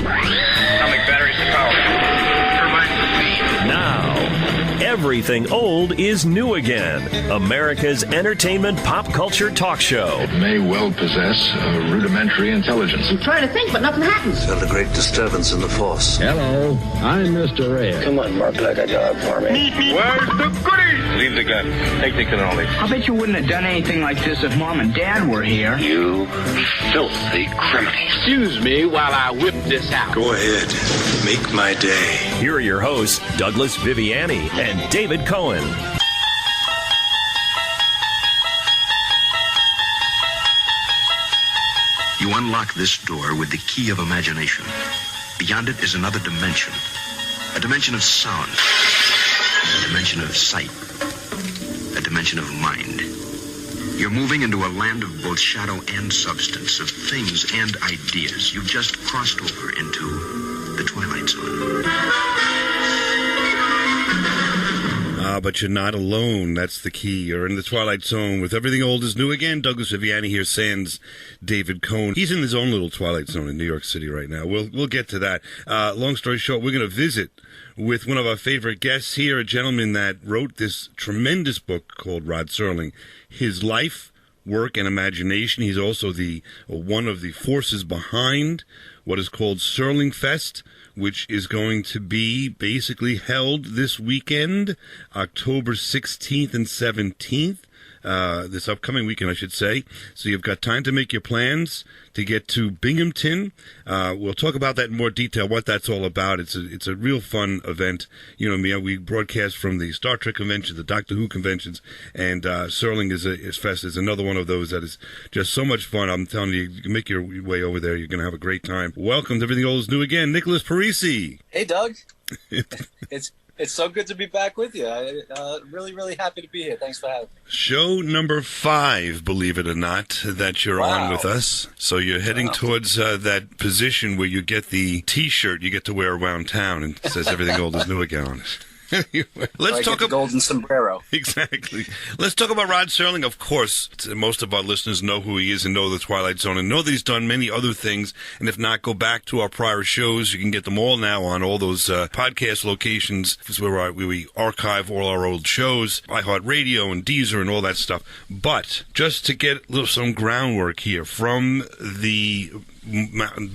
Atomic batteries to power. Turbines to speed. Now, everything old is new again. America's entertainment pop culture talk show. It may well possess a rudimentary intelligence. I'm trying to think, but nothing happens. Felt a great disturbance in the force. Hello, I'm Mr. Red. Come on, Mark, like a job for me. Where's the goodies? Leave the gun. Take the cannoli. I bet you wouldn't have done anything like this if Mom and Dad were here. You filthy criminal. Excuse me while I whip this out. Go ahead. Make my day. Here are your hosts, Douglas Viviani and David Cohen. You unlock this door with the key of imagination. Beyond it is another dimension. A dimension of sound. A dimension of sight. A dimension of mind. You're moving into a land of both shadow and substance, of things and ideas. You've just crossed over into the Twilight Zone. But you're not alone. That's the key. You're in the Twilight Zone with everything old is new again. Douglas Viviani here, sans David Cohen. He's in his own little Twilight Zone in New York City right now. We'll get to that. Long story short, we're going to visit with one of our favorite guests here, a gentleman that wrote this tremendous book called Rod Serling. His life, work, and imagination. He's also one of the forces behind what is called Serling Fest, which is going to be basically held this weekend, October 16th and 17th. This upcoming weekend, I should say. So you've got time to make your plans to get to Binghamton. We'll talk about that in more detail, what that's all about. It's a real fun event. You know me, we broadcast from the Star Trek convention, the Doctor Who conventions, and Serling Fest is another one of those that is just so much fun. I'm telling you, you make your way over there, you're going to have a great time. Welcome to Everything Old is New Again, Nicholas Parisi. Hey, Doug. It's so good to be back with you. Really, really happy to be here. Thanks for having me. Show number 5, believe it or not, that you're on with us. So you're heading towards that position where you get the T-shirt you get to wear around town and it says everything old is new again on it. Anyway, let's talk about golden sombrero. Exactly. Let's talk about Rod Serling. Of course, most of our listeners know who he is and know the Twilight Zone and know that he's done many other things. And if not, go back to our prior shows. You can get them all now on all those podcast locations. This is where we archive all our old shows, iHeartRadio and Deezer and all that stuff. But just to get some groundwork here from the from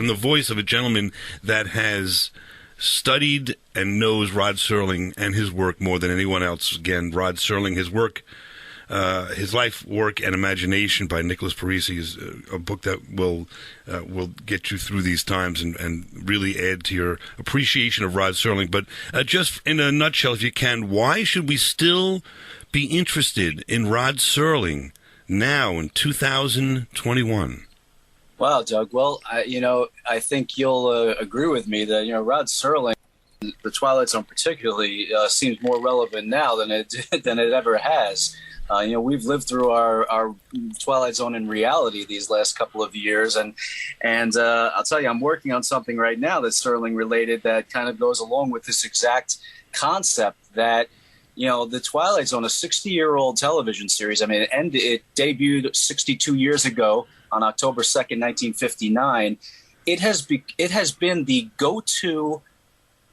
the voice of a gentleman that has studied and knows Rod Serling and his work more than anyone else. Again, Rod Serling, his work, his life, work, and imagination by Nicholas Parisi is a book that will get you through these times and really add to your appreciation of Rod Serling. But just in a nutshell, if you can, why should we still be interested in Rod Serling now in 2021? Wow, Doug. Well, I think you'll agree with me that, Rod Serling, the Twilight Zone particularly, seems more relevant now than it ever has. We've lived through our Twilight Zone in reality these last couple of years, and I'll tell you, I'm working on something right now that's Serling related that kind of goes along with this exact concept that, the Twilight Zone, a 60-year-old television series. I mean, it debuted 62 years ago on October 2nd, 1959. It has been the go-to.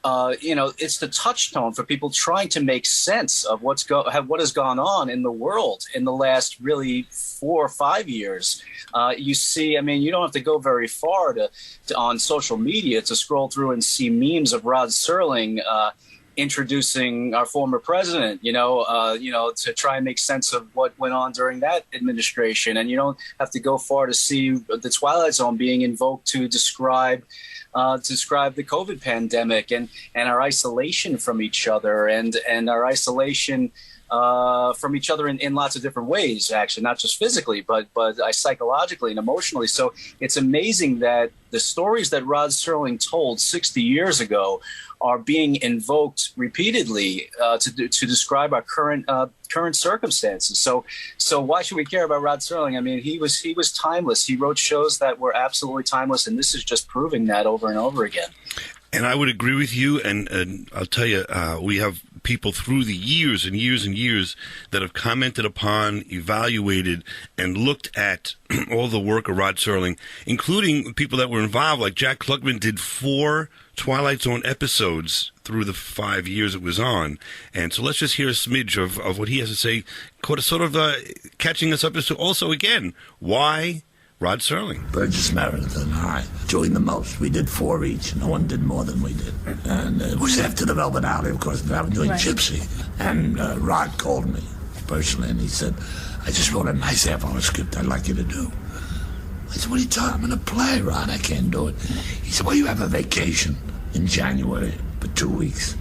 It's the touchstone for people trying to make sense of what has gone on in the world in the last really 4 or 5 years. You see, you don't have to go very far to on social media to scroll through and see memes of Rod Serling introducing our former president, to try and make sense of what went on during that administration. And you don't have to go far to see the Twilight Zone being invoked to describe the COVID pandemic and our isolation from each other and our isolation from each other in lots of different ways, actually, not just physically, but psychologically and emotionally. So it's amazing that the stories that Rod Serling told 60 years ago are being invoked repeatedly to describe our current circumstances. So why should we care about Rod Serling? He was timeless. He wrote shows that were absolutely timeless, and this is just proving that over and over again. And I would agree with you, and I'll tell you, we have people through the years and years and years that have commented upon, evaluated, and looked at all the work of Rod Serling, including people that were involved, like Jack Klugman did 4 Twilight Zone episodes through the 5 years it was on. And so let's just hear a smidge of what he has to say, sort of catching us up as to also, again, why Rod Serling. Burgess Meredith and I doing the most. We did 4 each. No one did more than we did. And it was after the Velvet Alley, of course, I was doing Gypsy. And Rod called me personally, and he said, I just wrote a nice half-hour script I'd like you to do. I said, what are you talking? I'm in a play, Rod. I can't do it. He said, well, you have a vacation in January for 2 weeks.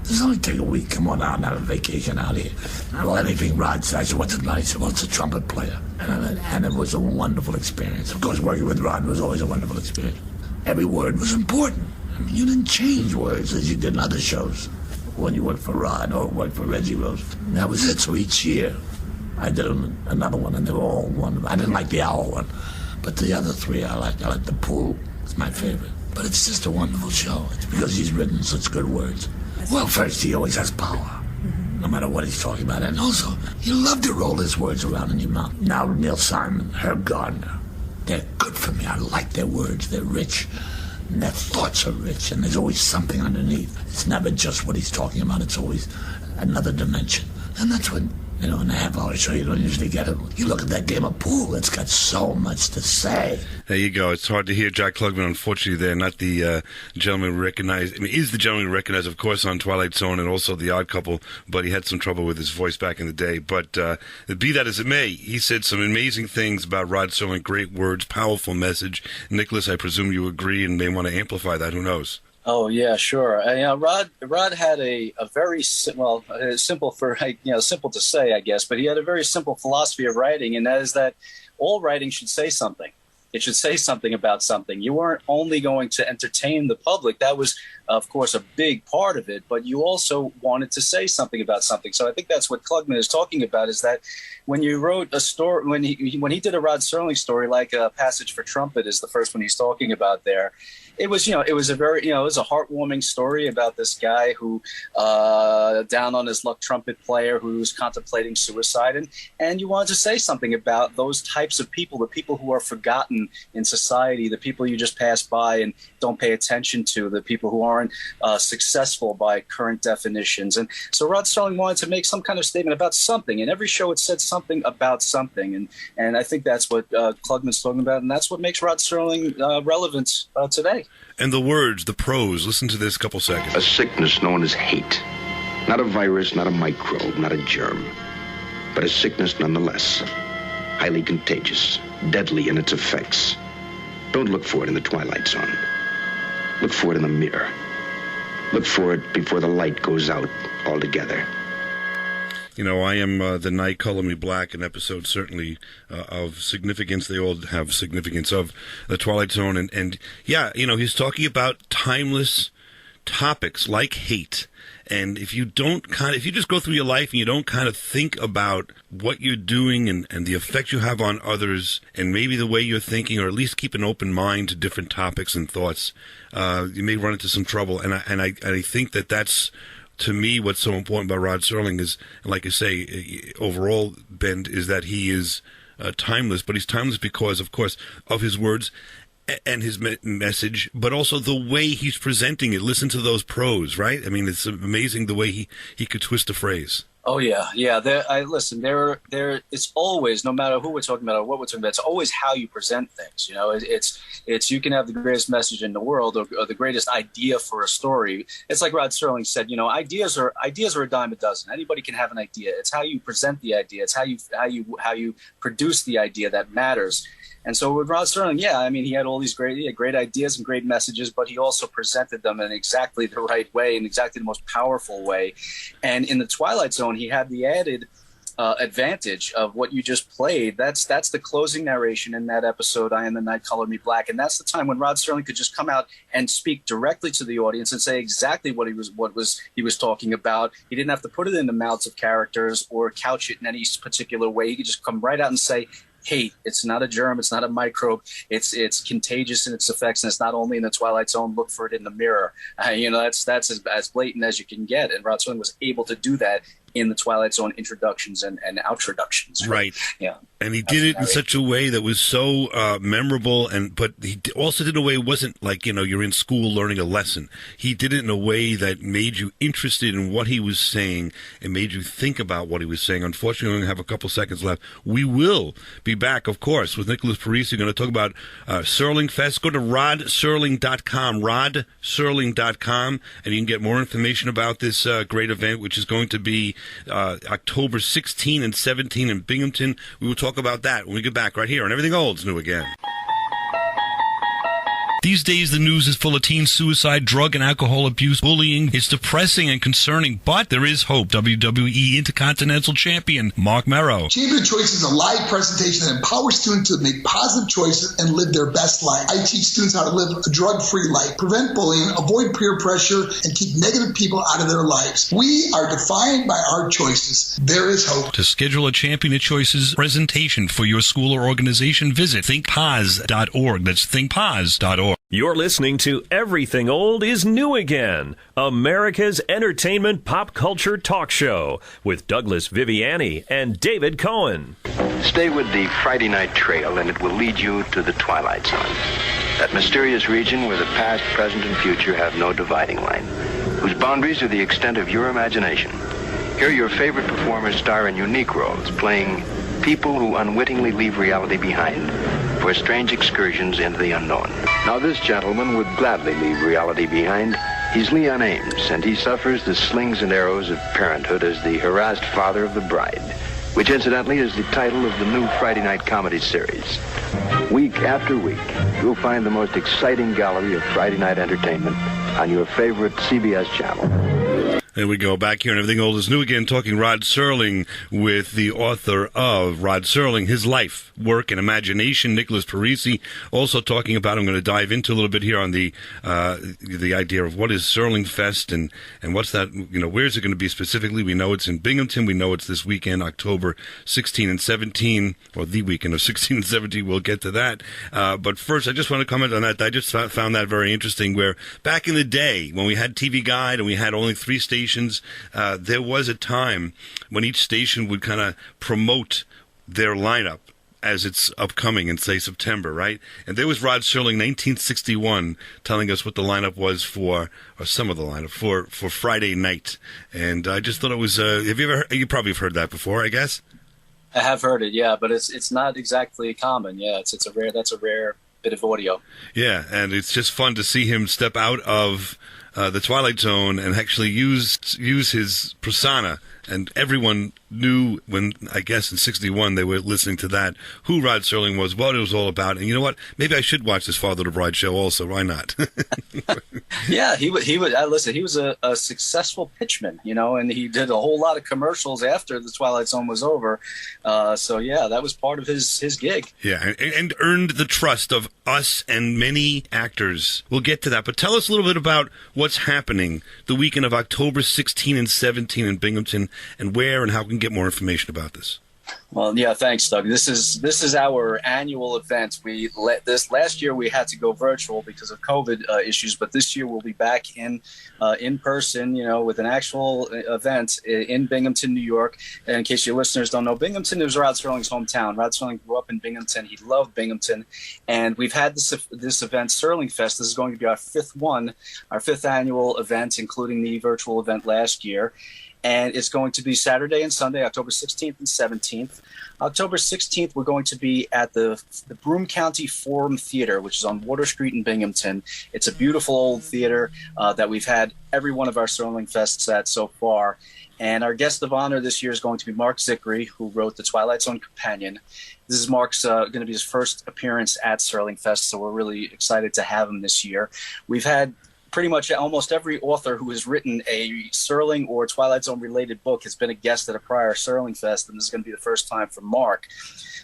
Just only take a week. Come on out and have a vacation out here. Well, anything Rod said, I said, what's it like? He said, well, it's a trumpet player. And it was a wonderful experience. Of course, working with Rod was always a wonderful experience. Every word was important. I mean, you didn't change words as you did in other shows when you worked for Rod or worked for Reggie Rose. And that was it. So each year, I did another one, and they were all wonderful. I didn't like the owl one, but the other 3 I liked. I liked the pool. It's my favorite. But it's just a wonderful show. It's because he's written such good words. Well, first, he always has power, no matter what he's talking about. And also, he loved to roll his words around in your mouth. Now, Neil Simon, Herb Gardner, they're good for me. I like their words. They're rich, and their thoughts are rich, and there's always something underneath. It's never just what he's talking about. It's always another dimension. And that's what, in a half-hour show, you don't usually get it. You look at that game of pool, it's got so much to say. There you go. It's hard to hear Jack Klugman, unfortunately, there. Not the gentleman we recognize. I mean, is the gentleman we recognize, of course, on Twilight Zone and also The Odd Couple, but he had some trouble with his voice back in the day. But be that as it may, he said some amazing things about Rod Serling, great words, powerful message. Nicholas, I presume you agree and may want to amplify that. Who knows? Oh yeah, sure. Rod had a very simple simple to say, I guess, but he had a very simple philosophy of writing, and that is that all writing should say something. It should say something about something. You weren't only going to entertain the public. That was, of course, a big part of it, but you also wanted to say something about something. So I think that's what Klugman is talking about, is that when you wrote a story, when he did a Rod Serling story, like A Passage for Trumpet is the first one he's talking about there, it was a very, it was a heartwarming story about this guy who, down on his luck trumpet player who was contemplating suicide. And you wanted to say something about those types of people, the people who are forgotten in society, the people you just pass by and don't pay attention to, the people who aren't successful by current definitions. And so Rod Serling wanted to make some kind of statement about something. In every show, it said something about something. And I think that's what Klugman's talking about. And that's what makes Rod Serling relevant today. And the words, the prose, listen to this couple seconds. A sickness known as hate. Not a virus, not a microbe, not a germ, but a sickness nonetheless. Highly contagious, deadly in its effects. Don't look for it in the Twilight Zone. Look for it in the mirror. Look for it before the light goes out altogether. I am the Night, Color Me Black, an episode certainly of significance. They all have significance of the Twilight Zone. And he's talking about timeless topics like hate. And if you just go through your life and you don't kind of think about what you're doing and the effect you have on others and maybe the way you're thinking, or at least keep an open mind to different topics and thoughts, you may run into some trouble. And I think that's, to me, what's so important about Rod Serling is, like I say, overall, Ben, is that he is timeless. But he's timeless because, of course, of his words and his message, but also the way he's presenting it. Listen to those prose, right? I mean, it's amazing the way he could twist a phrase. Oh yeah. It's always, no matter who we're talking about or what we're talking about, it's always how you present things. It's you can have the greatest message in the world or the greatest idea for a story. It's like Rod Serling said, ideas are a dime a dozen. Anybody can have an idea. It's how you present the idea. It's how you produce the idea that matters. And so with Rod Serling, he had all these great ideas and great messages, but he also presented them in exactly the right way, in exactly the most powerful way. And in the Twilight Zone, he had the added advantage of what you just played. That's the closing narration in that episode, I Am the Night, Color Me Black. And that's the time when Rod Serling could just come out and speak directly to the audience and say exactly what he was talking about. He didn't have to put it in the mouths of characters or couch it in any particular way. He could just come right out and say, hate. It's not a germ. It's not a microbe. It's contagious in its effects, and it's not only in the Twilight Zone. Look for it in the mirror. That's as blatant as you can get. And Rod Serling was able to do that in the Twilight Zone introductions and outroductions. Right. Yeah. And he did it in such a way that was so memorable, but he also did it in a way it wasn't like, you're in school learning a lesson. He did it in a way that made you interested in what he was saying and made you think about what he was saying. Unfortunately, we only have a couple seconds left. We will be back, of course, with Nicholas Parisi. We're going to talk about Serling Fest. Go to rodserling.com, rodserling.com, and you can get more information about this great event, which is going to be October 16 and 17 in Binghamton. We will talk about that when we get back right here on Everything Old's New Again. These days, the news is full of teen suicide, drug and alcohol abuse, bullying. It's depressing and concerning, but there is hope. WWE Intercontinental Champion Mark Merrow. Champion Choice is a live presentation that empowers students to make positive choices and live their best life. I teach students how to live a drug-free life, prevent bullying, avoid peer pressure, and keep negative people out of their lives. We are defined by our choices. There is hope. To schedule a Champion of Choices presentation for your school or organization, visit thinkpos.org. That's thinkpos.org. You're listening to Everything Old is New Again, America's entertainment pop culture talk show with Douglas Viviani and David Cohen. Stay with the Friday Night Trail and it will lead you to the Twilight Zone. That mysterious region where the past, present, and future have no dividing line, whose boundaries are the extent of your imagination. Here your favorite performers star in unique roles, playing people who unwittingly leave reality behind for strange excursions into the unknown. Now this gentleman would gladly leave reality behind. He's Leon Ames, and he suffers the slings and arrows of parenthood as the harassed father of the bride, which incidentally is the title of the new Friday night comedy series. Week after week, you'll find the most exciting gallery of Friday night entertainment on your favorite CBS channel. There we go, back here and Everything Old is New Again, talking Rod Serling with the author of Rod Serling, his life, work, and imagination, Nicholas Parisi. Also talking about, I'm going to dive into a little bit here on the idea of what is Serling Fest and what's that, where's it going to be specifically? We know it's in Binghamton. We know it's this weekend, October 16 and 17, or the weekend of 16 and 17. We'll get to that. But first, I just want to comment on that. I just found that very interesting, where back in the day, when we had TV Guide and we had only 3 stations, there was a time when each station would kind of promote their lineup as it's upcoming in, say, September, right? And there was Rod Serling, 1961, telling us what the lineup was for, or some of the lineup for Friday night. And I just thought it was, you probably have heard that before, I guess? I have heard it, yeah, but it's not exactly common. Yeah, that's a rare bit of audio. Yeah, and it's just fun to see him step out of the Twilight Zone and actually use his persona. And everyone knew when, I guess, in 61, they were listening to that, who Rod Serling was, what it was all about. And you know what? Maybe I should watch this Father of the Bride show also. Why not? Yeah, he would. Listen, he was a successful pitchman, and he did a whole lot of commercials after the Twilight Zone was over. So, yeah, that was part of his gig. Yeah, and earned the trust of us and many actors. We'll get to that. But tell us a little bit about what's happening the weekend of October 16 and 17 in Binghamton, and where and how we can get more information about this. Well, yeah, thanks, Doug. This is our annual event. This last year we had to go virtual because of COVID issues, but this year we'll be back in person, with an actual event in Binghamton, New York. And in case your listeners don't know, Binghamton is Rod Serling's hometown. Rod Serling grew up in Binghamton. He loved Binghamton, and we've had this event, Serling Fest. This is going to be our fifth annual event, including the virtual event last year. And it's going to be Saturday and Sunday, October 16th and 17th. October 16th, we're going to be at the Broome County Forum Theater, which is on Water Street in Binghamton. It's a beautiful old theater that we've had every one of our Serling Fests at so far. And our guest of honor this year is going to be Mark Zickery, who wrote The Twilight Zone Companion. This is Mark's going to be his first appearance at Serling Fest, so we're really excited to have him this year. We've had pretty much almost every author who has written a Serling or Twilight Zone related book has been a guest at a prior Serling Fest, and this is going to be the first time for Mark.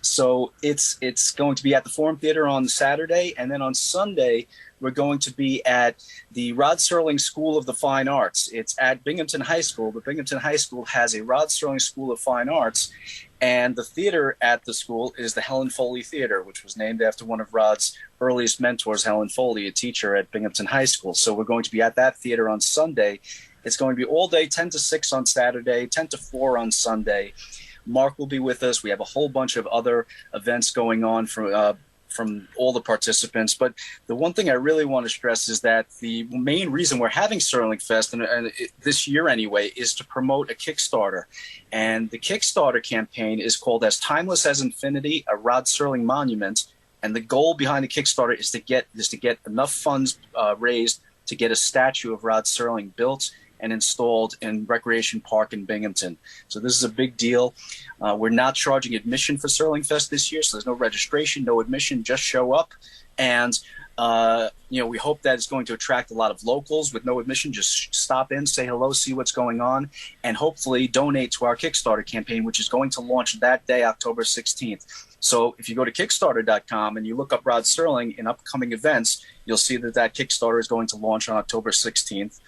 So it's going to be at the Forum Theater on Saturday, and then on Sunday we're going to be at the Rod Serling School of the Fine Arts. It's at Binghamton High School, but Binghamton High School has a Rod Serling School of Fine Arts, And the theater at the school is the Helen Foley Theater, which was named after one of Rod's earliest mentors, Helen Foley, a teacher at Binghamton High School. So we're going to be at that theater on Sunday. It's going to be all day, 10 to 6 on Saturday, 10 to 4 on Sunday. Mark will be with us. We have a whole bunch of other events going on from all the participants. But the one thing I really want to stress is that the main reason we're having Serling Fest, this year anyway, is to promote a Kickstarter. And the Kickstarter campaign is called As Timeless as Infinity, a Rod Serling Monument. And the goal behind the Kickstarter is to get enough funds raised to get a statue of Rod Serling built and installed in Recreation Park in Binghamton. So this is a big deal. We're not charging admission for Serling Fest this year, so there's no registration, no admission, just show up. And we hope that it's going to attract a lot of locals with no admission. Just stop in, say hello, see what's going on, and hopefully donate to our Kickstarter campaign, which is going to launch that day, October 16th. So if you go to Kickstarter.com and you look up Rod Serling in upcoming events, you'll see that Kickstarter is going to launch on October 16th.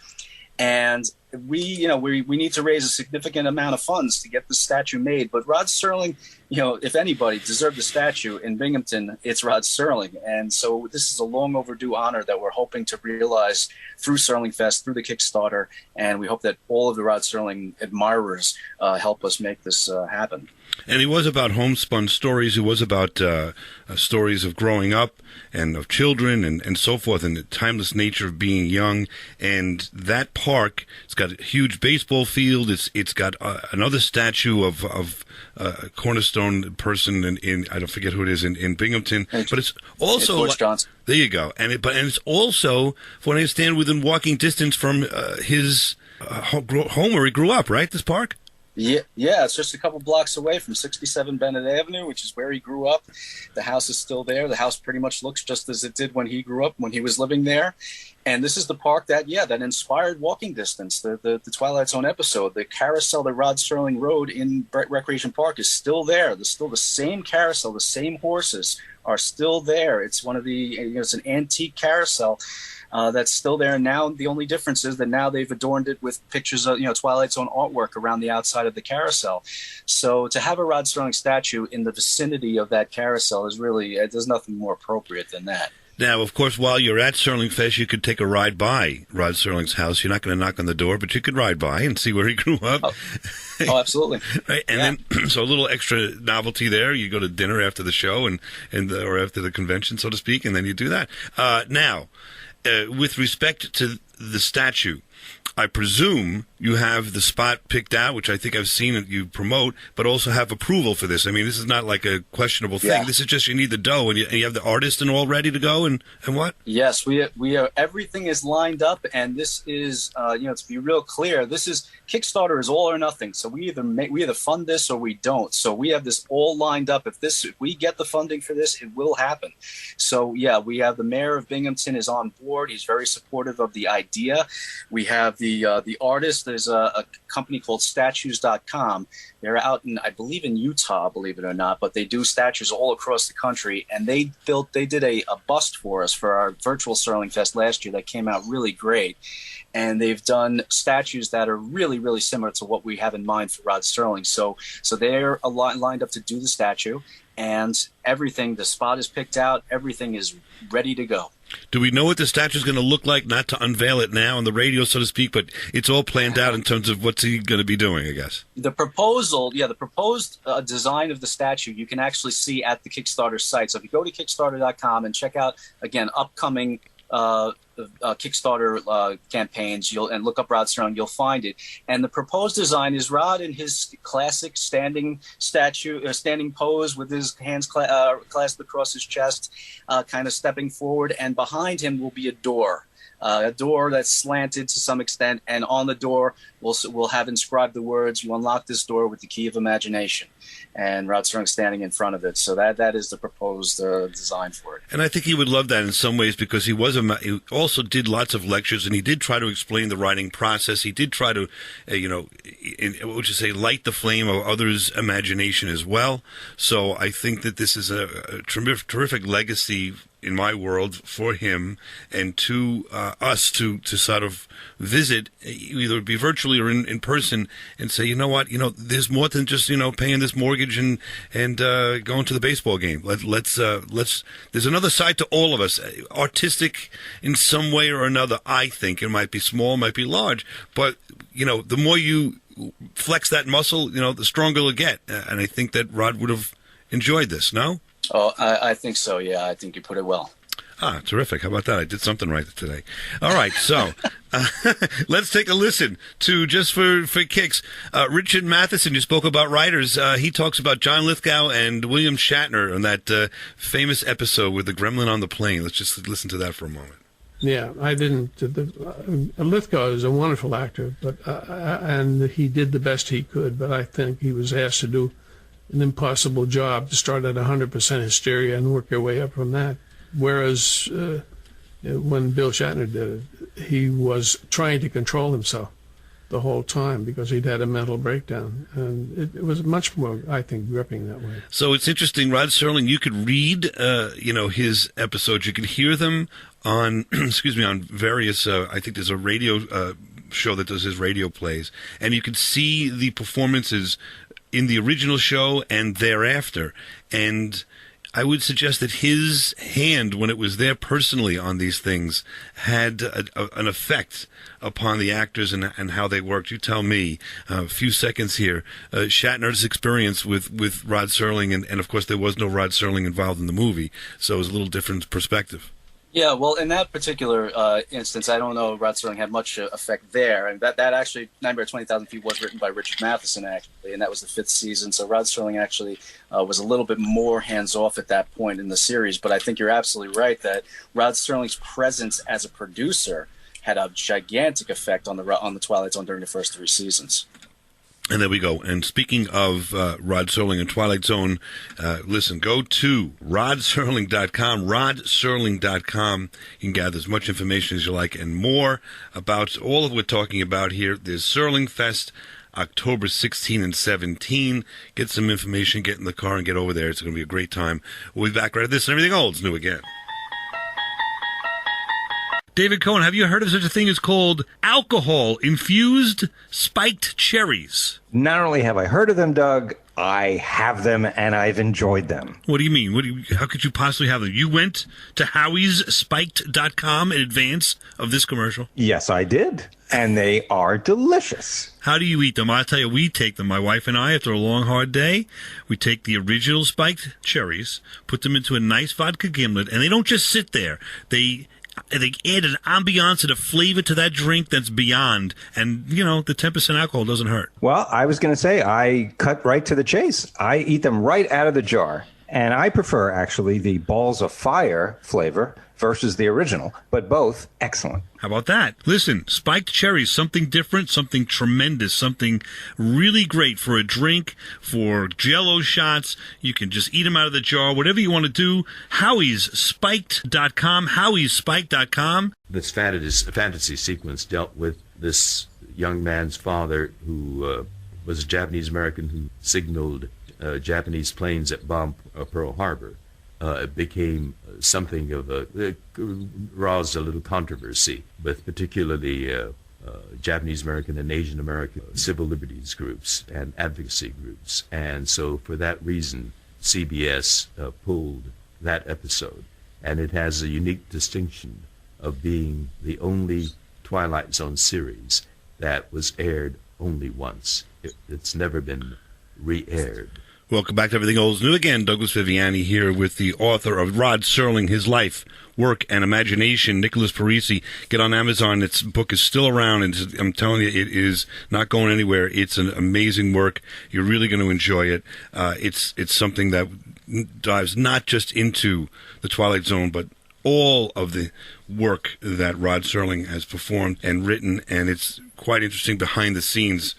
And we need to raise a significant amount of funds to get the statue made. But Rod Serling, if anybody deserved a statue in Binghamton, it's Rod Serling. And so this is a long overdue honor that we're hoping to realize through Serling Fest, through the Kickstarter. And we hope that all of the Rod Serling admirers help us make this happen. And it was about homespun stories. It was about stories of growing up and of children and so forth, and the timeless nature of being young. And that park, it's got a huge baseball field. It's got another statue of a cornerstone person in I don't forget who it is in Binghamton. But it's also George Johnson. There you go. And it's also, from what I understand, within walking distance from his home where he grew up. Right, this park. Yeah, it's just a couple blocks away from 67 Bennett Avenue, which is where he grew up. The house is still there. The house pretty much looks just as it did when he grew up, when he was living there. And this is the park that inspired walking distance. The Twilight Zone episode, the carousel that Rod Serling rode in Recreation Park is still there. There's still the same carousel, the same horses are still there. It's one of it's an antique carousel. That's still there. And now the only difference is that now they've adorned it with pictures of, Twilight Zone artwork around the outside of the carousel. So to have a Rod Serling statue in the vicinity of that carousel is really, there's nothing more appropriate than that. Now, of course, while you're at Serling Fest, you could take a ride by Rod Serling's house. You're not going to knock on the door, but you could ride by and see where he grew up. Oh absolutely. Right, and then so a little extra novelty there. You go to dinner after the show or after the convention, so to speak, and then you do that. Now, with respect to the statue, I presume you have the spot picked out, which I think I've seen it you promote, but also have approval for this. I mean, this is not like a questionable thing. Yeah. This is just you need the dough, and you have the artist and all ready to go, and what? Yes, we are. Everything is lined up, and this is, to be real clear, Kickstarter is all or nothing. So we either fund this or we don't. So we have this all lined up. If we get the funding for this, it will happen. So yeah, we have the mayor of Binghamton is on board. He's very supportive of the idea. We have the artist. There's a company called statues.com. They're out I believe in Utah, believe it or not, but they do statues all across the country. And they did a bust for us for our virtual Serling Fest last year that came out really great. And they've done statues that are really, really similar to what we have in mind for Rod Serling. So they're lined up to do the statue, and everything, the spot is picked out, everything is ready to go. Do we know what the statue is going to look like? Not to unveil it now on the radio, so to speak, but it's all planned out in terms of what's he going to be doing, I guess. The proposed design of the statue you can actually see at the Kickstarter site. So if you go to Kickstarter.com and check out, again, upcoming Kickstarter campaigns, and look up Rod Serling, you'll find it. And the proposed design is Rod in his classic standing pose with his hands clasped across his chest, kind of stepping forward, and behind him will be a door that's slanted to some extent, and on the door we'll have inscribed the words, "You unlock this door with the key of imagination," and Rod Serling standing in front of it. So that is the proposed design for it. And I think he would love that in some ways, because he also did lots of lectures, and he did try to explain the writing process. He did try to, light the flame of others' imagination as well. So I think that this is a terrific legacy in my world for him and to us to sort of visit, either be virtually or in person, and say, you know what, there's more than just paying this mortgage and going to the baseball game. Let's there's another side to all of us, artistic in some way or another. I think it might be small, might be large, but the more you flex that muscle, the stronger it'll get. And I think that Rod would have enjoyed this. No? Oh, I think so. Yeah, I think you put it well. Ah, terrific. How about that? I did something right today. All right, so let's take a listen to, just for kicks, Richard Matheson. You spoke about writers. He talks about John Lithgow and William Shatner on that famous episode with the gremlin on the plane. Let's just listen to that for a moment. Yeah, I didn't. Lithgow is a wonderful actor, but and he did the best he could. But I think he was asked to do an impossible job, to start at 100% hysteria and work your way up from that. Whereas when Bill Shatner did it, he was trying to control himself the whole time because he'd had a mental breakdown, and it was much more, I think, gripping that way. So it's interesting, Rod Serling. You could read, his episodes. You could hear them on, on various. I think there's a radio show that does his radio plays, and you could see the performances in the original show and thereafter. And I would suggest that his hand, when it was there personally on these things, had an effect upon the actors and how they worked. You tell me, a few seconds here, Shatner's experience with Rod Serling, and of course there was no Rod Serling involved in the movie, so it was a little different perspective. Yeah, well, in that particular instance, I don't know Rod Serling had much effect there. And that actually, Nightmare at 20,000 Feet was written by Richard Matheson, actually, and that was the 5th season. So Rod Serling actually was a little bit more hands-off at that point in the series. But I think you're absolutely right that Rod Serling's presence as a producer had a gigantic effect on the Twilight Zone during the first 3 seasons. And there we go. And speaking of Rod Serling and Twilight Zone, listen, go to rodserling.com, rodserling.com. You can gather as much information as you like and more about all of what we're talking about here. There's Serling Fest, October 16 and 17. Get some information, get in the car, and get over there. It's going to be a great time. We'll be back right at this, and everything old's new again. David Cohen, have you heard of such a thing as called alcohol-infused spiked cherries? Not only have I heard of them, Doug, I have them, and I've enjoyed them. What do you mean? How could you possibly have them? You went to howie'sspiked.com in advance of this commercial? Yes, I did, and they are delicious. How do you eat them? I'll tell you, we take them, my wife and I, after a long, hard day. We take the original spiked cherries, put them into a nice vodka gimlet, and they don't just sit there. They add an ambiance and a flavor to that drink that's beyond. And, the 10% alcohol doesn't hurt. Well, I was going to say, I cut right to the chase. I eat them right out of the jar. And I prefer, actually, the Balls of Fire flavor versus the original, but both excellent. How about that? Listen, spiked cherries, something different, something tremendous, something really great for a drink, for Jell-O shots. You can just eat them out of the jar, whatever you want to do. howie'sspiked.com, howie'sspiked.com. This fantasy sequence dealt with this young man's father who was a Japanese American who signaled Japanese planes at Pearl Harbor. It became something of roused a little controversy with particularly Japanese American and Asian American civil liberties groups and advocacy groups. And so for that reason, CBS pulled that episode. And it has a unique distinction of being the only Twilight Zone series that was aired only once. It's never been re-aired. Welcome back to Everything Old is New again. Douglas Viviani here with the author of Rod Serling, His Life, Work, and Imagination, Nicholas Parisi. Get on Amazon. Its book is still around, and I'm telling you, it is not going anywhere. It's an amazing work. You're really going to enjoy it. It's something that dives not just into the Twilight Zone, but all of the work that Rod Serling has performed and written, and it's quite interesting behind-the-scenes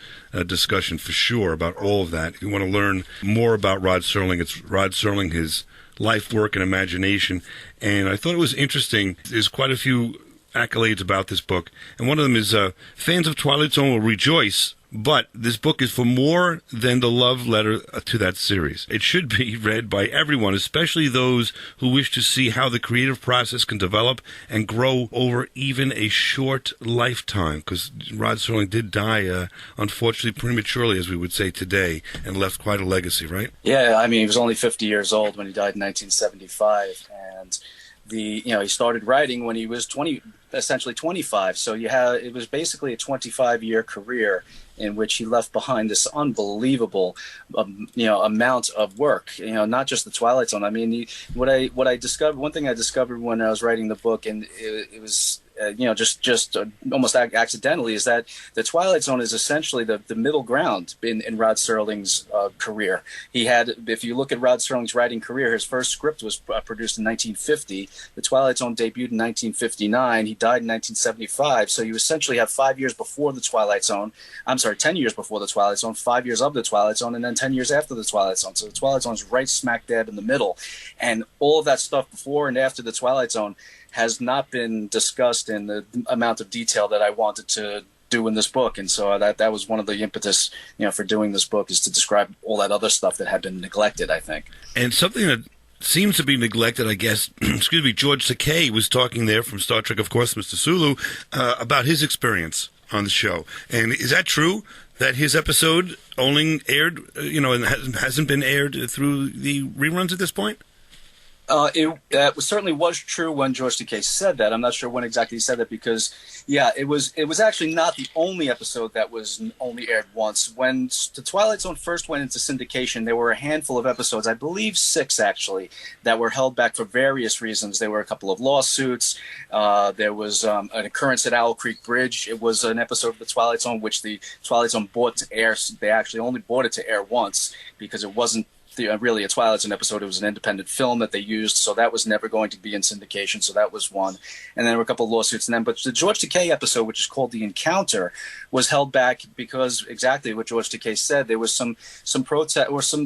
discussion for sure about all of that. If you want to learn more about Rod Serling, it's Rod Serling, His Life, Work, and Imagination. And I thought it was interesting. There's quite a few accolades about this book, and one of them is fans of Twilight Zone will rejoice, but this book is for more than the love letter to that series. It should be read by everyone, especially those who wish to see how the creative process can develop and grow over even a short lifetime, because Rod Serling did die, unfortunately, prematurely, as we would say today, and left quite a legacy, right? Yeah, I mean, he was only 50 years old when he died in 1975, and he started writing when he was essentially 25. So it was basically a 25-year career in which he left behind this unbelievable, amount of work. Not just the Twilight Zone. I mean, what I discovered. One thing I discovered when I was writing the book, and it was. Just almost accidentally, is that the Twilight Zone is essentially the middle ground in Rod Serling's career. He had, if you look at Rod Serling's writing career, his first script was produced in 1950. The Twilight Zone debuted in 1959. He died in 1975. So you essentially have 5 years before the Twilight Zone. 10 years before the Twilight Zone, 5 years of the Twilight Zone, and then 10 years after the Twilight Zone. So the Twilight Zone is right smack dab in the middle. And all of that stuff before and after the Twilight Zone has not been discussed in the amount of detail that I wanted to do in this book. And so that was one of the impetus, for doing this book, is to describe all that other stuff that had been neglected, I think. And something that seems to be neglected, I guess, George Takei was talking there from Star Trek, of course, Mr. Sulu, about his experience on the show. And is that true, that his episode only aired, and hasn't been aired through the reruns at this point? It certainly was true when George Takei said that. I'm not sure when exactly he said that, because, it was actually not the only episode that was only aired once. When the Twilight Zone first went into syndication, there were a handful of episodes, I believe 6 actually, that were held back for various reasons. There were a couple of lawsuits. There was an occurrence at Owl Creek Bridge. It was an episode of the Twilight Zone which the Twilight Zone bought to air. They actually only bought it to air once, because it wasn't really a Twilight Zone episode. It was an independent film that they used, so that was never going to be in syndication. So that was one, and then there were a couple of lawsuits. And then, but the George Takei episode, which is called The Encounter, was held back because exactly what George Takei said. There was some protest or some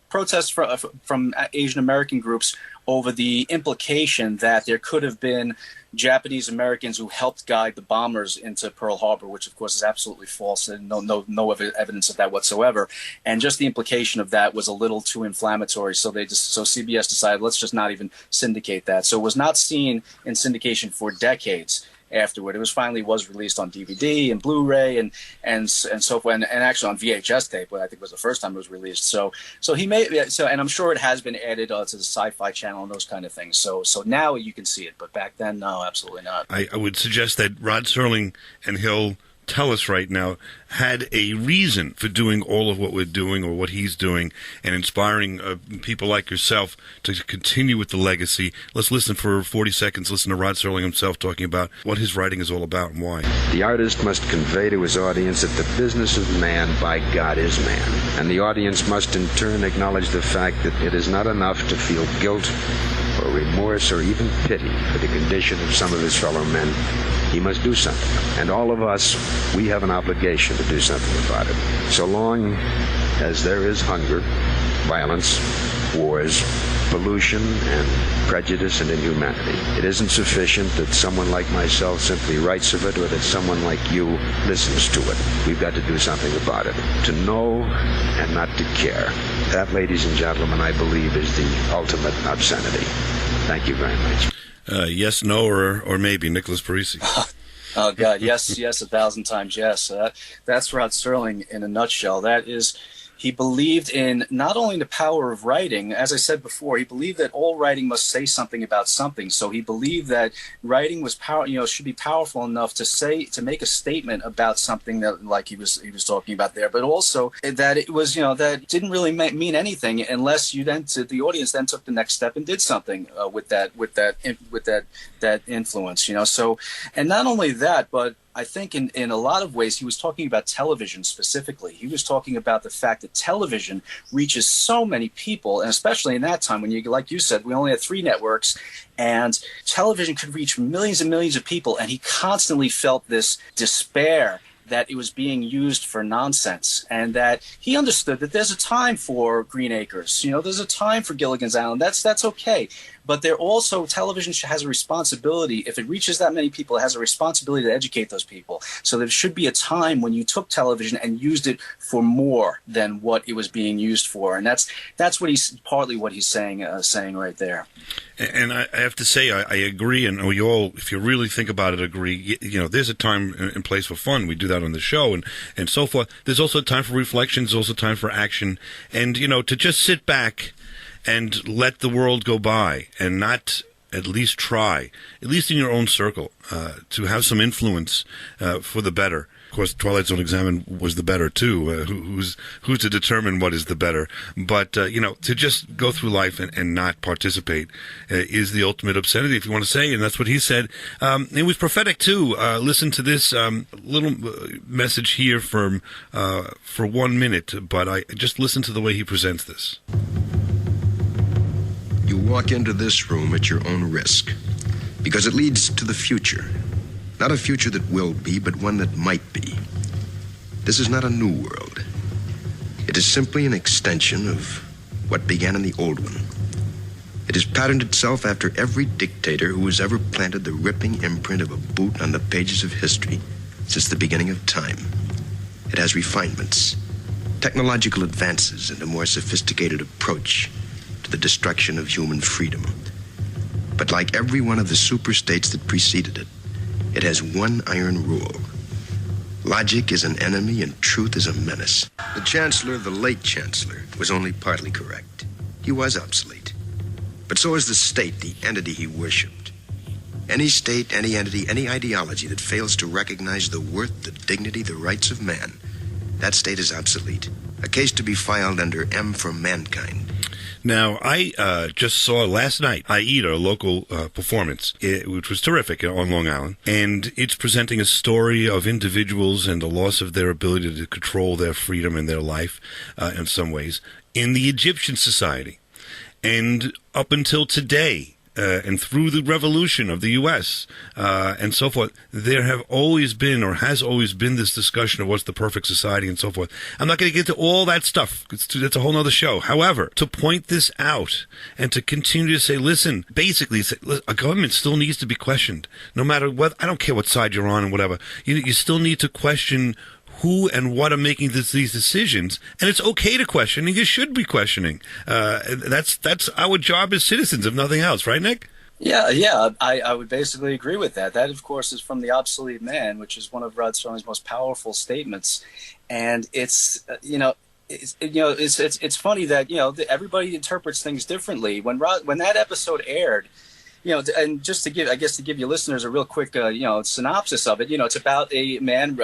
protests from Asian American groups over the implication that there could have been Japanese Americans who helped guide the bombers into Pearl Harbor, which of course is absolutely false, and no evidence of that whatsoever. And just the implication of that was a little too inflammatory, so CBS decided, let's just not even syndicate that. So it was not seen in syndication for decades afterward. It was released on DVD and Blu-ray and so forth, and actually on VHS tape, but I think was the first time it was released. So and I'm sure it has been added to the Sci-Fi Channel and those kind of things. So now you can see it, but back then, no, absolutely not. I would suggest that Rod Serling, and he'll tell us right now, had a reason for doing all of what we're doing, or what he's doing, and inspiring people like yourself to continue with the legacy. Let's listen for 40 seconds. Listen to Rod Serling himself talking about what his writing is all about and why. The artist must convey to his audience that the business of man, by God, is man. And the audience must in turn acknowledge the fact that it is not enough to feel guilt or remorse or even pity for the condition of some of his fellow men. He must do something. And all of us, we have an obligation to do something about it. So long as there is hunger, violence, wars, pollution, and prejudice and inhumanity, it isn't sufficient that someone like myself simply writes of it, or that someone like you listens to it. We've got to do something about it. To know and not to care. That, ladies and gentlemen, I believe is the ultimate obscenity. Thank you very much. Yes, no, or maybe. Nicholas Parisi. Oh, God, yes, 1,000 times yes. That's Rod Serling in a nutshell. That is, he believed in not only the power of writing, as I said before, he believed that all writing must say something about something. So he believed that writing was should be powerful enough to make a statement about something that, like he was talking about there, but also that it was, that didn't really mean anything unless the audience then took the next step and did something with that influence, So, and not only that, but I think in a lot of ways he was talking about television specifically. He was talking about the fact that television reaches so many people, and especially in that time when, like you said, we only had 3 networks, and television could reach millions and millions of people, and he constantly felt this despair that it was being used for nonsense, and that he understood that there's a time for Green Acres. There's a time for Gilligan's Island. That's okay. but they're also, television has a responsibility. If it reaches that many people, it has a responsibility to educate those people. So there should be a time when you took television and used it for more than what it was being used for, and that's what partly what he's saying right there. And I have to say, I agree, and we all, if you really think about it, agree. You know, there's a time and place for fun. We do that on the show, and so forth. There's also a time for reflection. There's also time for action, and you know, to just sit back and let the world go by and not at least try, at least in your own circle, to have some influence for the better. Of course, Twilight Zone Examined was the better too. Who's to determine what is the better? But you know, to just go through life and not participate is the ultimate obscenity, if you want to say. And that's what he said. It was prophetic too. Listen to this little message here for 1 minute. But I just listen to the way he presents this. You walk into this room at your own risk, because it leads to the future. Not a future that will be, but one that might be. This is not a new world. It is simply an extension of what began in the old one. It has patterned itself after every dictator who has ever planted the ripping imprint of a boot on the pages of history since the beginning of time. It has refinements, technological advances, and a more sophisticated approach to the destruction of human freedom. But like every one of the superstates that preceded it, it has one iron rule. Logic is an enemy and truth is a menace. The Chancellor, the late Chancellor, was only partly correct. He was obsolete. But so is the state, the entity he worshipped. Any state, any entity, any ideology that fails to recognize the worth, the dignity, the rights of man, that state is obsolete. A case to be filed under M for Mankind. Now, I just saw last night AIDA, a local performance, which was terrific on Long Island, and it's presenting a story of individuals and the loss of their ability to control their freedom and their life in some ways in the Egyptian society. And up until today, and through the revolution of the U.S. And so forth, there have always been, or has always been, this discussion of what's the perfect society and so forth. I'm not going to get into all that stuff. It's a whole other show. However, to point this out and to continue to say, listen, basically, a government still needs to be questioned. No matter what, I don't care what side you're on and whatever. You still need to question who and what are making these decisions, and it's okay to question, and you should be questioning. That's our job as citizens, if nothing else, right, Nick? Yeah, I would basically agree with that. That, of course, is from The Obsolete Man, which is one of Rod Serling's most powerful statements, and it's it's funny that everybody interprets things differently. When that episode aired, and just to give you listeners a real quick, synopsis of it, it's about a man,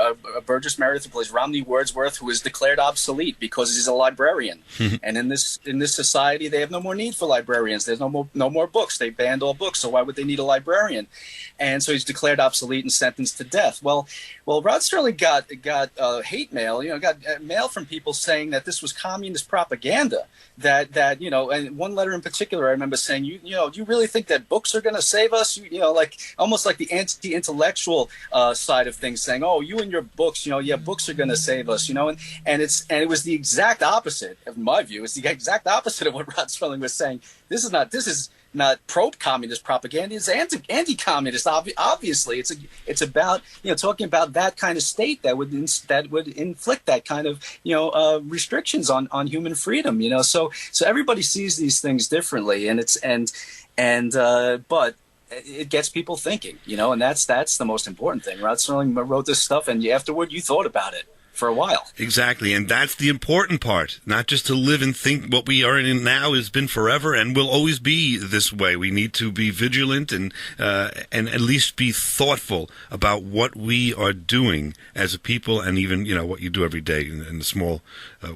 Burgess Meredith, who plays Romney Wordsworth, who is declared obsolete because he's a librarian. And in this society, they have no more need for librarians. There's no more books. They banned all books, so why would they need a librarian? And so he's declared obsolete and sentenced to death. Well, Rod Serling got hate mail. Got mail from people saying that this was communist propaganda. That and one letter in particular, I remember saying, do you really think that books are going to save us? Almost like the anti-intellectual side of things, saying, oh, you and your books, books are going to save us, and it was the exact opposite, of my view. It's the exact opposite of what Rod Serling was saying. This is not pro-communist propaganda. It's anti-communist. Obviously, it's about talking about that kind of state that would inflict that kind of restrictions on human freedom. So everybody sees these things differently, but it gets people thinking. And that's the most important thing. Rod Serling wrote this stuff, and afterward you thought about it for a while. Exactly, and that's the important part. Not just to live and think what we are in now has been forever and will always be this way. We need to be vigilant and at least be thoughtful about what we are doing as a people, and even what you do every day in the small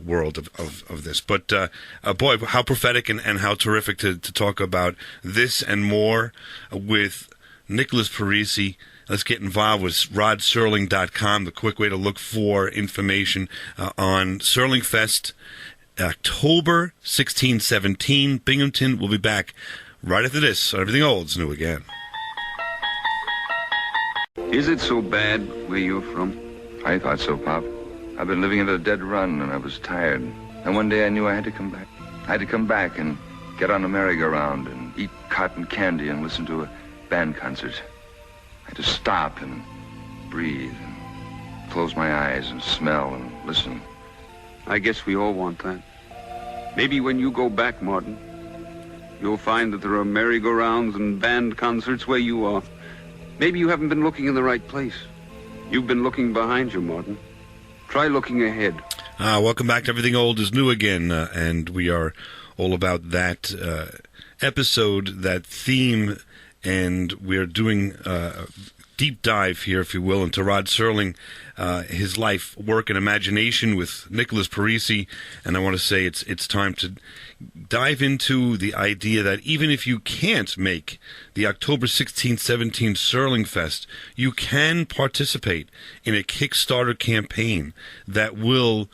world of this. But boy, how prophetic and how terrific to talk about this and more with Nicholas Parisi. Let's get involved with rodserling.com, the quick way to look for information on Serling Fest, October 16-17, Binghamton. We'll be back right after this. Everything old is new again. Is it so bad where you're from? I thought so, Pop. I've been living in a dead run, and I was tired. And one day I knew I had to come back. I had to come back and get on a merry-go-round and eat cotton candy and listen to a band concert. I had to stop and breathe and close my eyes and smell and listen. I guess we all want that. Maybe when you go back, Martin, you'll find that there are merry-go-rounds and band concerts where you are. Maybe you haven't been looking in the right place. You've been looking behind you, Martin. Try looking ahead. Welcome back to Everything Old is New Again, and we are all about that episode, that theme, and we're doing a deep dive here, if you will, into Rod Serling, his life, work, and imagination with Nicholas Parisi. And I want to say it's time to dive into the idea that even if you can't make the October 16th, 17th Serling Fest, you can participate in a Kickstarter campaign that will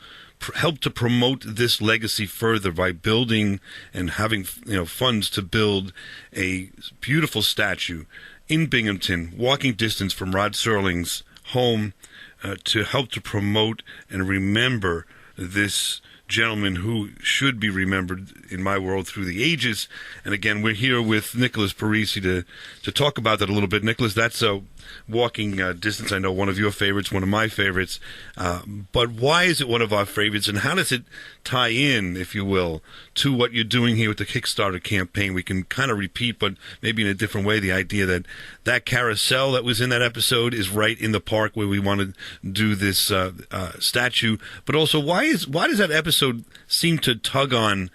help to promote this legacy further by building and having funds to build a beautiful statue in Binghamton, walking distance from Rod Serling's home, to help to promote and remember this gentleman who should be remembered in my world through the ages. And again, we're here with Nicholas Parisi to talk about that a little bit. Nicholas, that's a walking distance. I know one of your favorites, one of my favorites. But why is it one of our favorites, and how does it tie in, if you will, to what you're doing here with the Kickstarter campaign? We can kind of repeat, but maybe in a different way, the idea that that carousel that was in that episode is right in the park where we want to do this statue. But also, why does that episode seem to tug on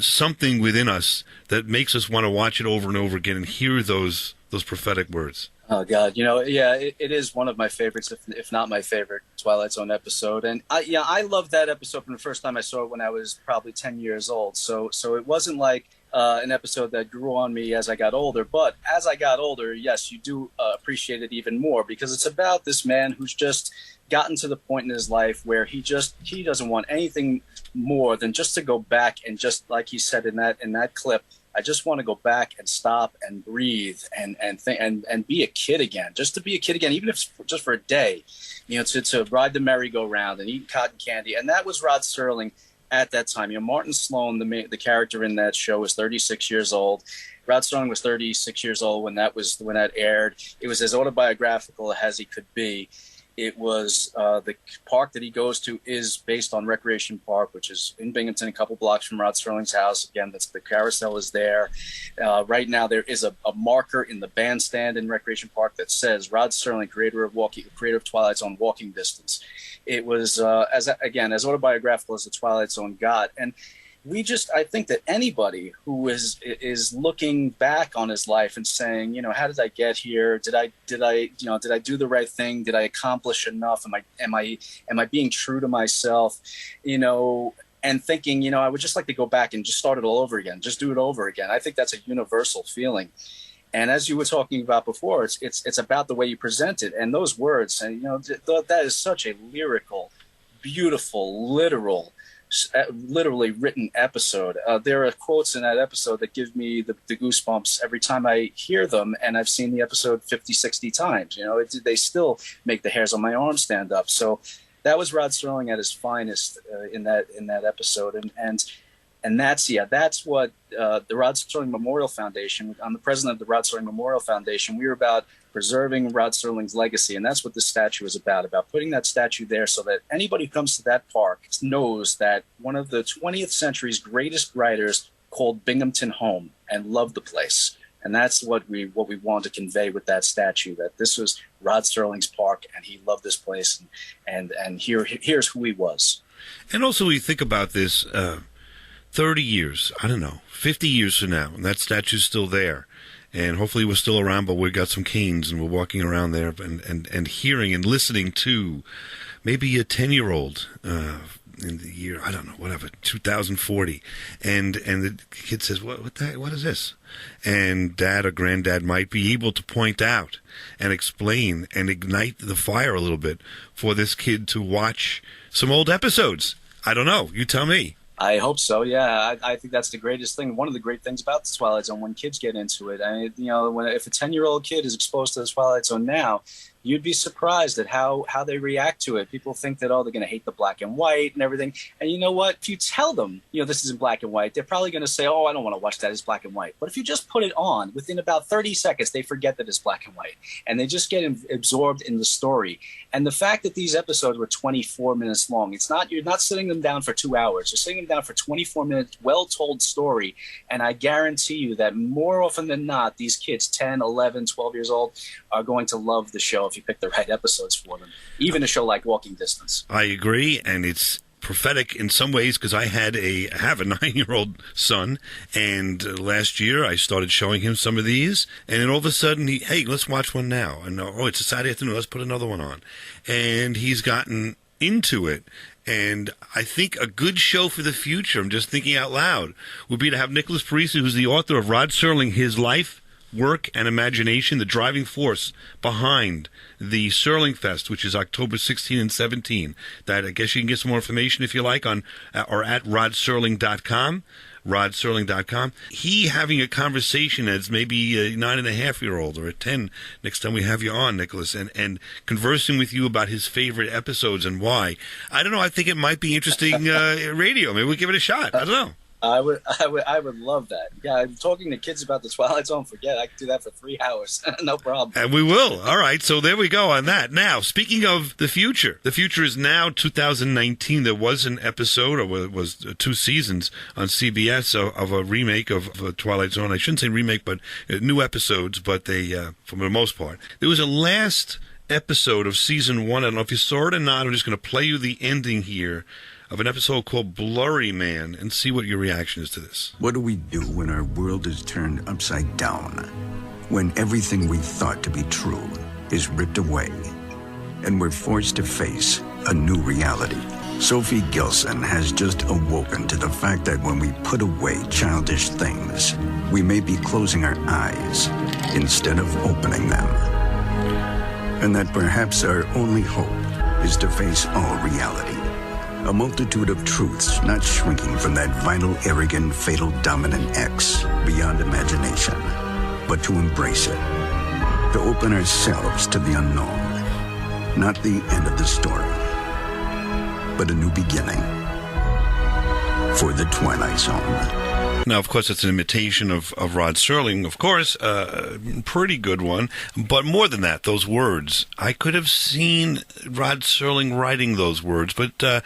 something within us that makes us want to watch it over and over again and hear those prophetic words? Oh, God. It is one of my favorites, if not my favorite Twilight Zone episode. And I loved that episode from the first time I saw it when I was probably 10 years old. So it wasn't like an episode that grew on me as I got older. But as I got older, yes, you do appreciate it even more, because it's about this man who's just gotten to the point in his life where he doesn't want anything more than just to go back and, just like he said in that clip, I just want to go back and stop and breathe and think and be a kid again, just to be a kid again, even if it's just for a day, to ride the merry-go-round and eat cotton candy. And that was Rod Serling at that time. Martin Sloan, the character in that show, was 36 years old. Rod Serling was 36 years old when that aired. It was as autobiographical as he could be. It was the park that he goes to is based on Recreation Park, which is in Binghamton, a couple blocks from Rod Serling's house. Again, the carousel is there. Right now, there is a marker in the bandstand in Recreation Park that says Rod Serling, creator of Twilight Zone, walking distance. It was as autobiographical as the Twilight Zone got. And I think that anybody who is looking back on his life and saying, how did I get here? Did I do the right thing? Did I accomplish enough? Am I being true to myself? And thinking, I would just like to go back and just start it all over again, just do it over again. I think that's a universal feeling. And as you were talking about before, it's about the way you present it and those words. And that is such a lyrical, beautiful, literally written episode. There are quotes in that episode that give me the goosebumps every time I hear them, and I've seen the episode 50, 60 times. They still make the hairs on my arm stand up. So that was Rod Serling at his finest in that episode, and that's what the Rod Serling Memorial Foundation. I'm the president of the Rod Serling Memorial Foundation. We're about preserving Rod Serling's legacy, and that's what this statue is about putting that statue there so that anybody who comes to that park knows that one of the 20th century's greatest writers called Binghamton home and loved the place. And that's what we want to convey with that statue, that this was Rod Serling's park and he loved this place, and here's who he was. And also, we think about this 30 years, 50 years from now, and that statue's still there. And hopefully we're still around, but we've got some canes and we're walking around there and hearing and listening to maybe a 10-year-old in the year, 2040. And the kid says, what is this? And dad or granddad might be able to point out and explain and ignite the fire a little bit for this kid to watch some old episodes. I don't know. You tell me. I hope so. Yeah, I think that's the greatest thing. One of the great things about the Twilight Zone when kids get into it. If a 10-year-old kid is exposed to the Twilight Zone now, you'd be surprised at how they react to it. People think that, they're going to hate the black and white and everything. And you know what? If you tell them, this isn't black and white, they're probably going to say, I don't want to watch that. It's black and white. But if you just put it on, within about 30 seconds, they forget that it's black and white. And they just get absorbed in the story. And the fact that these episodes were 24 minutes long, you're not sitting them down for 2 hours. You're sitting them down for 24 minutes, well-told story. And I guarantee you that more often than not, these kids, 10, 11, 12 years old, are going to love the show if you pick the right episodes for them. Even a show like Walking Distance. I agree, and it's prophetic in some ways because I have a 9-year-old son, and last year I started showing him some of these, and then all of a sudden hey, let's watch one now. And it's a Saturday afternoon, let's put another one on. And he's gotten into it. And I think a good show for the future, I'm just thinking out loud, would be to have Nicholas Parisi, who's the author of Rod Serling, his life, work, and imagination, the driving force behind the Serling Fest, which is October 16 and 17. That, I guess you can get some more information if you like on or at rodserling.com. rodserling.com. He having a conversation as maybe a 9.5-year-old or a 10 next time we have you on, Nicholas, and conversing with you about his favorite episodes and why. I don't know. I think it might be interesting radio. Maybe we'll give it a shot. I don't know. I would love that. Yeah, I'm talking to kids about the Twilight Zone. Forget, I could do that for 3 hours. No problem. And we will. All right, so there we go on that. Now, speaking of the future is now 2019. There was an episode, or it was 2 seasons on CBS of a remake of Twilight Zone. I shouldn't say remake, but new episodes, but they, for the most part. There was a last episode of season 1. I don't know if you saw it or not. I'm just going to play you the ending here of an episode called Blurry Man and see what your reaction is to this. What do we do when our world is turned upside down? When everything we thought to be true is ripped away and we're forced to face a new reality? Sophie Gilson has just awoken to the fact that when we put away childish things, we may be closing our eyes instead of opening them. And that perhaps our only hope is to face all reality. A multitude of truths not shrinking from that vital, arrogant, fatal, dominant X beyond imagination, but to embrace it, to open ourselves to the unknown. Not the end of the story, but a new beginning for the Twilight Zone. Now, of course, it's an imitation of Rod Serling, of course, pretty good one. But more than that, those words, I could have seen Rod Serling writing those words. But I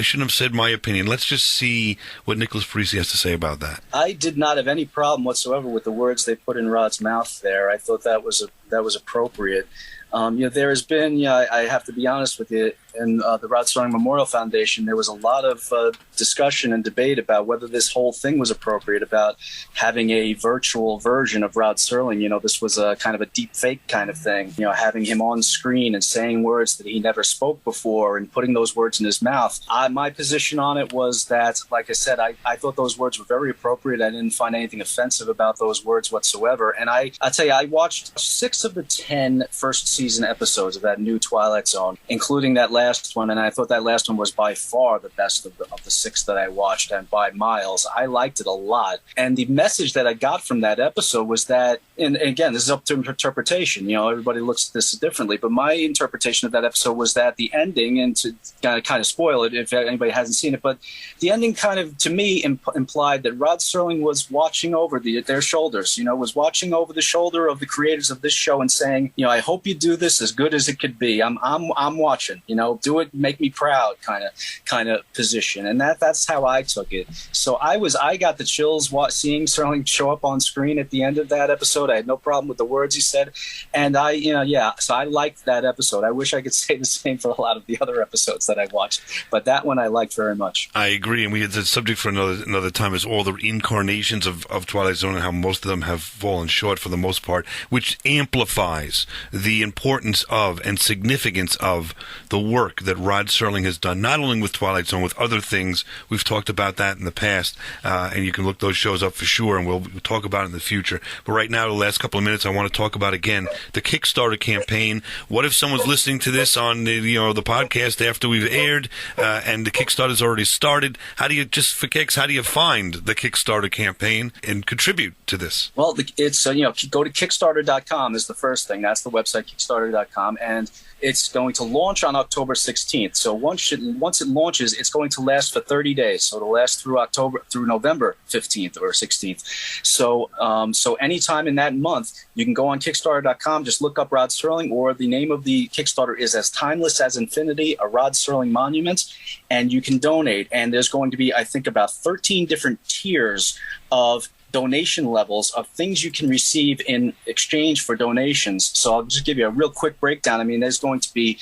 shouldn't have said my opinion. Let's just see what Nicholas Parisi has to say about that. I did not have any problem whatsoever with the words they put in Rod's mouth there. I thought that was appropriate. There has been, I have to be honest with you, in the Rod Serling Memorial Foundation, there was a lot of discussion and debate about whether this whole thing was appropriate, about having a virtual version of Rod Serling. This was a kind of a deep fake kind of thing, having him on screen and saying words that he never spoke before and putting those words in his mouth. My position on it was that, like I said, I thought those words were very appropriate. I didn't find anything offensive about those words whatsoever. And I'll tell you, I watched 6 of the 10 first season episodes of that new Twilight Zone, including that last one, and I thought that last one was by far the best of the 6 that I watched, and by miles. I liked it a lot. And the message that I got from that episode was that, and again, this is up to interpretation, everybody looks at this differently, but my interpretation of that episode was that the ending, and to kind of spoil it if anybody hasn't seen it, but the ending kind of, to me, implied that Rod Serling was watching over their shoulders, was watching over the shoulder of the creators of this show and saying, I hope you do this as good as it could be. I'm watching, do it, make me proud kind of position. And that's how I took it. So I got the chills seeing Serling show up on screen at the end of that episode. I had no problem with the words he said. And so I liked that episode. I wish I could say the same for a lot of the other episodes that I watched, but that one I liked very much. I agree. And we had the subject for another time is all the incarnations of Twilight Zone and how most of them have fallen short for the most part, which amplifies the importance of and significance of the work that Rod Serling has done, not only with Twilight Zone, with other things. We've talked about that in the past, and you can look those shows up for sure, and we'll talk about it in the future. But right now, last couple of minutes, I want to talk about again the Kickstarter campaign. What if someone's listening to this on the podcast after we've aired, and the Kickstarter's already started? How do you find the Kickstarter campaign and contribute to this? Well, it's go to Kickstarter.com is the first thing. That's the website, Kickstarter.com, and it's going to launch on October 16th. So once it launches, it's going to last for 30 days. So it'll last through November 15th or 16th. So anytime in that month, you can go on Kickstarter.com, just look up Rod Serling, or the name of the Kickstarter is As Timeless as Infinity, a Rod Serling monument, and you can donate. And there's going to be, I think, about 13 different tiers of donation levels of things you can receive in exchange for donations. So I'll just give you a real quick breakdown. I mean, there's going to be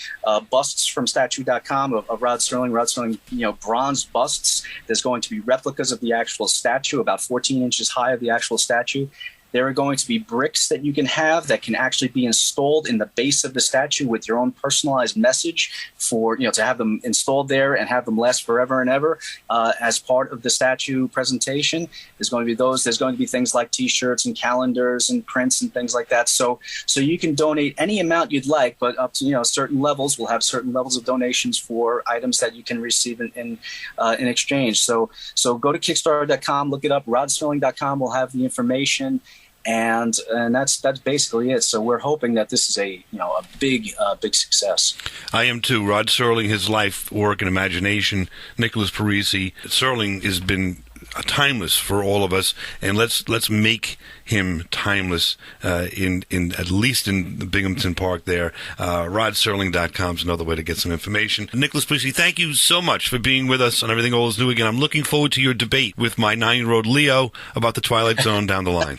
busts from statue.com of Rod Serling, bronze busts. There's going to be replicas of the actual statue, about 14 inches high of the actual statue. There are going to be bricks that you can have that can actually be installed in the base of the statue with your own personalized message for, to have them installed there and have them last forever and ever as part of the statue presentation. There's going to be those. There's going to be things like T-shirts and calendars and prints and things like that. So you can donate any amount you'd like, but up to certain levels. We'll have certain levels of donations for items that you can receive in exchange. So go to Kickstarter.com, look it up. RodSerling.com will have the information. And that's basically it. So we're hoping that this is a big success. I am too. Rod Serling, his life, work, and imagination. Nicholas Parisi. Serling has been timeless for all of us, and let's make him timeless in at least in the Binghamton Park there. RodSerling.com is another way to get some information. Nicholas Parisi, thank you so much for being with us on Everything Old is New Again. I'm looking forward to your debate with my 9-year-old Leo about the Twilight Zone down the line.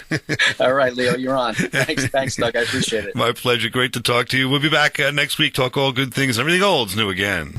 All right, Leo, you're on. Thanks, Doug. I appreciate it. My pleasure. Great to talk to you. We'll be back next week. Talk all good things. Everything Old is New Again.